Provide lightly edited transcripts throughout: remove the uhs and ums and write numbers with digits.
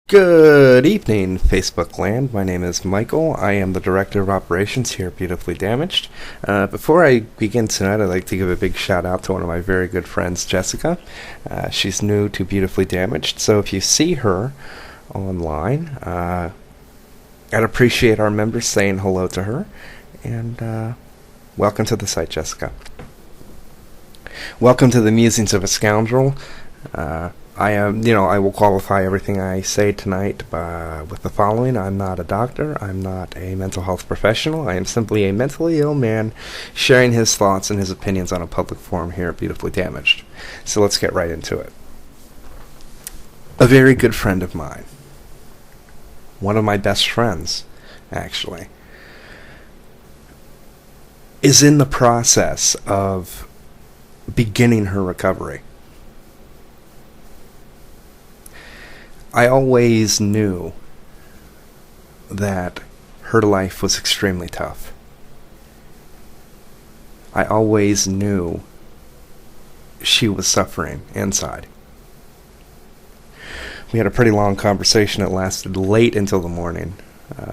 Good evening, Facebook land. My name is Michael. I am the Director of Operations here at Beautifully Damaged. Before I begin tonight, I'd like to give a big shout out to one of my very good friends, Jessica. She's new to Beautifully Damaged, so if you see her online, I'd appreciate our members saying hello to her. And welcome to the site, Jessica. Welcome to the Musings of a Scoundrel. I will qualify everything I say tonight with the following. I'm not a doctor. I'm not a mental health professional. I am simply a mentally ill man sharing his thoughts and his opinions on a public forum here at Beautifully Damaged. So let's get right into it. A very good friend of mine, one of my best friends, actually, is in the process of beginning her recovery. I always knew that her life was extremely tough. I always knew she was suffering inside. We had a pretty long conversation that lasted late until the morning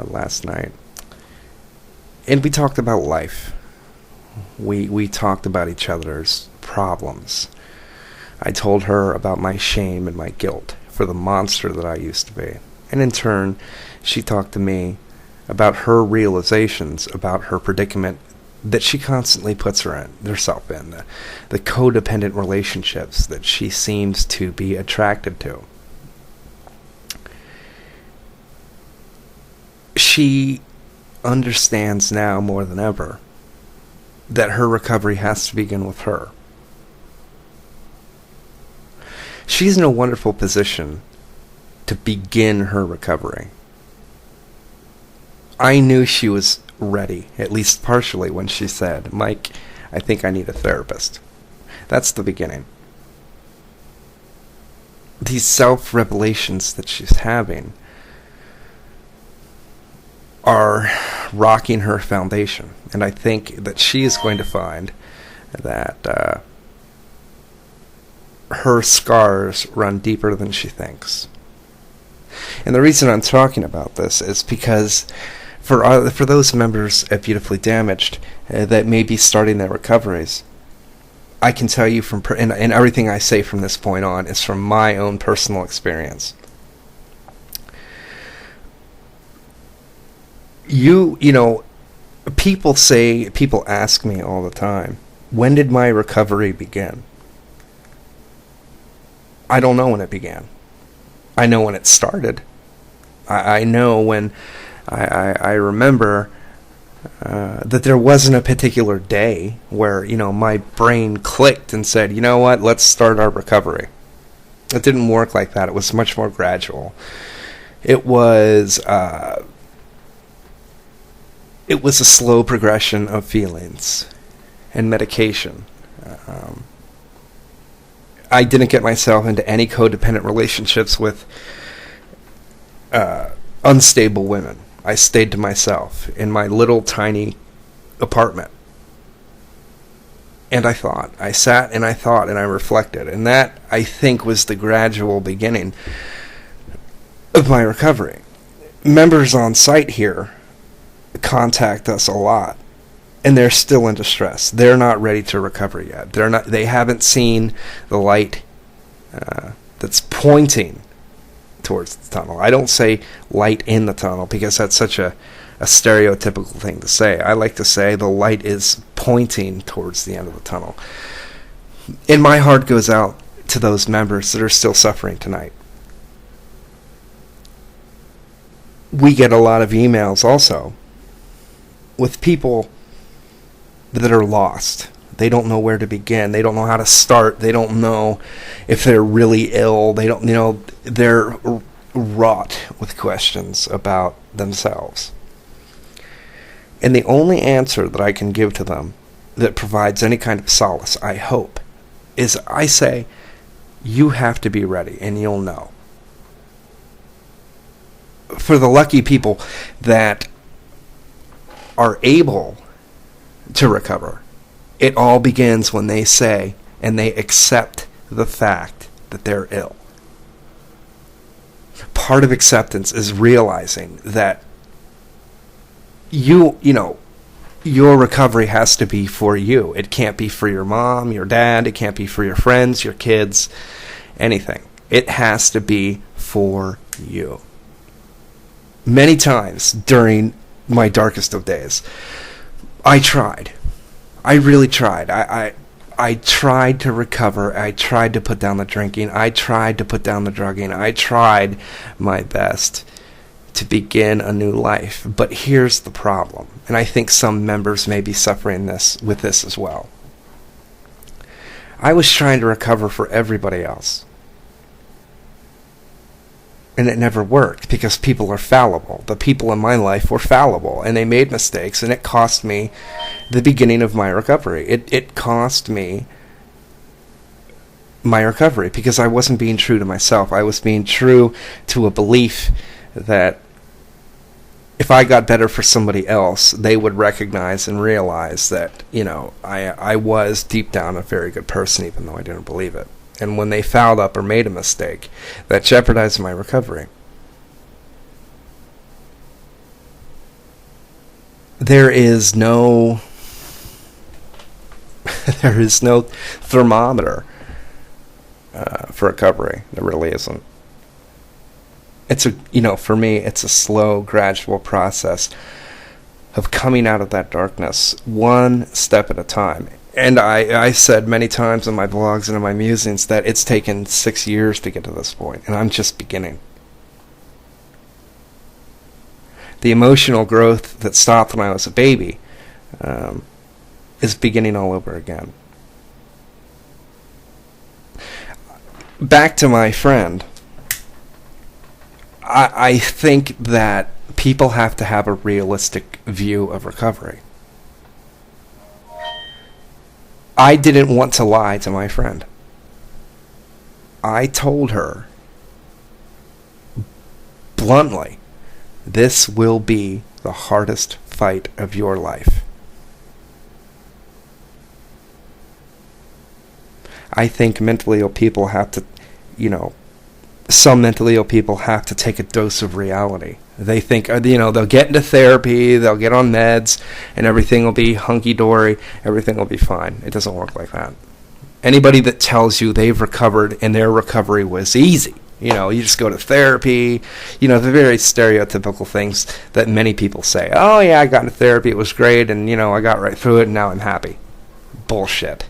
last night. And we talked about life. We talked about each other's problems. I told her about my shame and my guilt for the monster that I used to be. And in turn, she talked to me about her realizations about her predicament that she constantly puts herself in, the codependent relationships that she seems to be attracted to. She understands now more than ever that her recovery has to begin with her. She's in a wonderful position to begin her recovery. I knew she was ready, at least partially, when she said, "Mike, I think I need a therapist." That's the beginning. These self-revelations that she's having are rocking her foundation, and I think that she is going to find that her scars run deeper than she thinks. And the reason I'm talking about this is because for those members at Beautifully Damaged that may be starting their recoveries, I can tell you and everything I say from this point on is from my own personal experience. People ask me all the time, when did my recovery begin? I don't know when it began. I know when it started. I know when I remember that there wasn't a particular day where, my brain clicked and said, you know what, let's start our recovery. It didn't work like that. It was much more gradual. It was a slow progression of feelings and medication. I didn't get myself into any codependent relationships with unstable women. I stayed to myself in my little tiny apartment. And I sat and I thought and I reflected. And that, I think, was the gradual beginning of my recovery. Members on site here contact us a lot. And they're still in distress. They're not ready to recover yet. They haven't seen the light that's pointing towards the tunnel. I don't say light in the tunnel because that's such a stereotypical thing to say. I like to say the light is pointing towards the end of the tunnel. And my heart goes out to those members that are still suffering tonight. We get a lot of emails also with people that are lost. They don't know where to begin. They don't know how to start. They don't know if they're really ill. They're wrought with questions about themselves. And the only answer that I can give to them that provides any kind of solace, I hope, is I say, you have to be ready and you'll know. For the lucky people that are able to recover, it all begins when they say and they accept the fact that they're ill. part of acceptance is realizing that you know, your recovery has to be for you. It can't be for your mom, your dad. It can't be for your friends, your kids, anything. It has to be for you. Many times during my darkest of days, I tried. I really tried. I tried to recover. I tried to put down the drinking. I tried to put down the drugging. I tried my best to begin a new life. But here's the problem, and I think some members may be suffering with this as well. I was trying to recover for everybody else. And it never worked because people are fallible. The people in my life were fallible, and they made mistakes, and it cost me the beginning of my recovery. It cost me my recovery because I wasn't being true to myself. I was being true to a belief that if I got better for somebody else, they would recognize and realize that, you know, I was deep down a very good person, even though I didn't believe it. And when they fouled up or made a mistake, that jeopardized my recovery. There is no thermometer for recovery. There really isn't. For me, it's a slow, gradual process of coming out of that darkness, one step at a time. And I said many times in my blogs and in my musings that it's taken 6 years to get to this point, and I'm just beginning. The emotional growth that stopped when I was a baby is beginning all over again. Back to my friend. I think that people have to have a realistic view of recovery. I didn't want to lie to my friend. I told her bluntly, this will be the hardest fight of your life. I think mentally ill people have to, some mentally ill people have to take a dose of reality. They think, they'll get into therapy, they'll get on meds, and everything will be hunky-dory, everything will be fine. It doesn't work like that. Anybody that tells you they've recovered and their recovery was easy, you just go to therapy, the very stereotypical things that many people say. Oh, yeah, I got into therapy, it was great, and, I got right through it, and now I'm happy. Bullshit.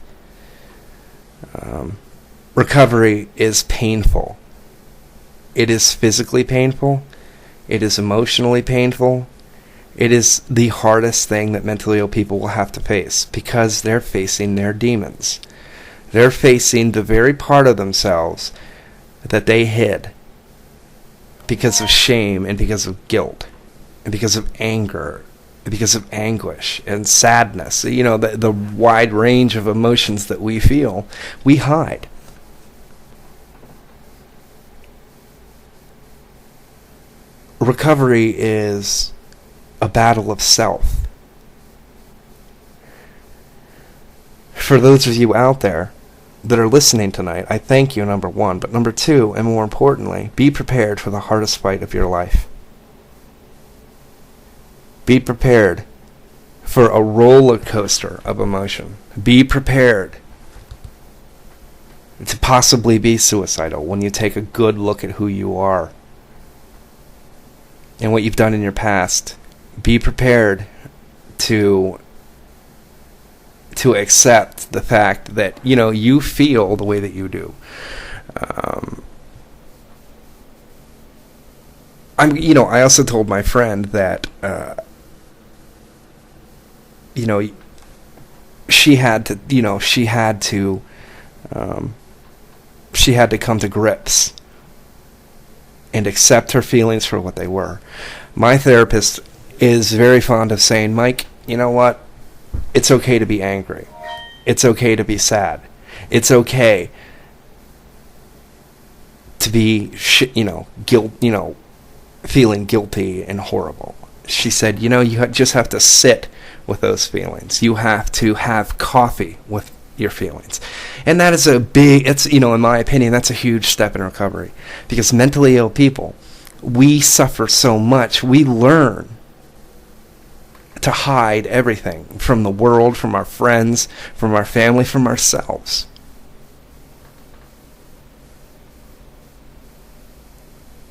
Recovery is painful. It is physically painful. It is emotionally painful. It is the hardest thing that mentally ill people will have to face because they're facing their demons. They're facing the very part of themselves that they hid because of shame and because of guilt and because of anger and because of anguish and sadness. The wide range of emotions that we feel, we hide. Recovery is a battle of self. For those of you out there that are listening tonight, I thank you, number one. But number two, and more importantly, be prepared for the hardest fight of your life. Be prepared for a roller coaster of emotion. Be prepared to possibly be suicidal when you take a good look at who you are and what you've done in your past. Be prepared to accept the fact that, you feel the way that you do. I also told my friend that, she had to come to grips and accept her feelings for what they were. My therapist is very fond of saying, Mike, you know what? It's okay to be angry. It's okay to be sad. It's okay to be, feeling guilty and horrible. She said, you just have to sit with those feelings. You have to have coffee with your feelings. And that is in my opinion, that's a huge step in recovery. Because mentally ill people we suffer so much. We learn to hide everything from the world, from our friends, from our family, from ourselves.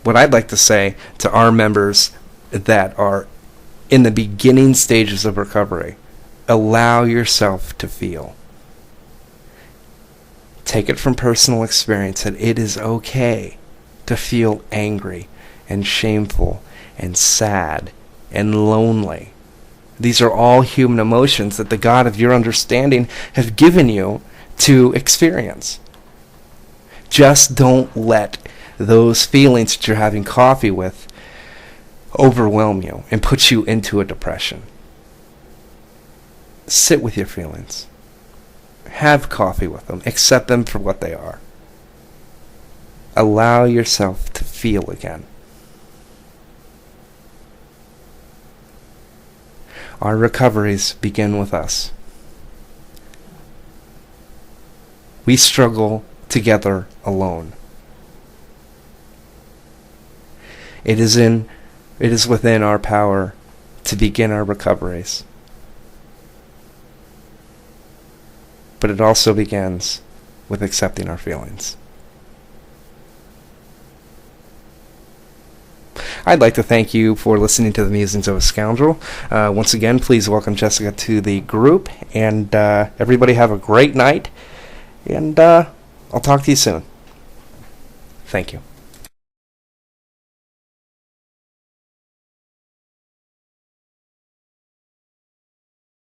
What I'd like to say to our members that are in the beginning stages of recovery, allow yourself to feel. Take it from personal experience that it is okay to feel angry and shameful and sad and lonely. These are all human emotions that the God of your understanding has given you to experience. Just don't let those feelings that you're having coffee with overwhelm you and put you into a depression. Sit with your feelings. Have coffee with them. Accept them for what they are. Allow yourself to feel again. Our recoveries begin with us. We struggle together alone. It is within our power to begin our recoveries. But it also begins with accepting our feelings. I'd like to thank you for listening to the Musings of a Scoundrel. Once again, please welcome Jessica to the group, and everybody have a great night, and I'll talk to you soon. Thank you.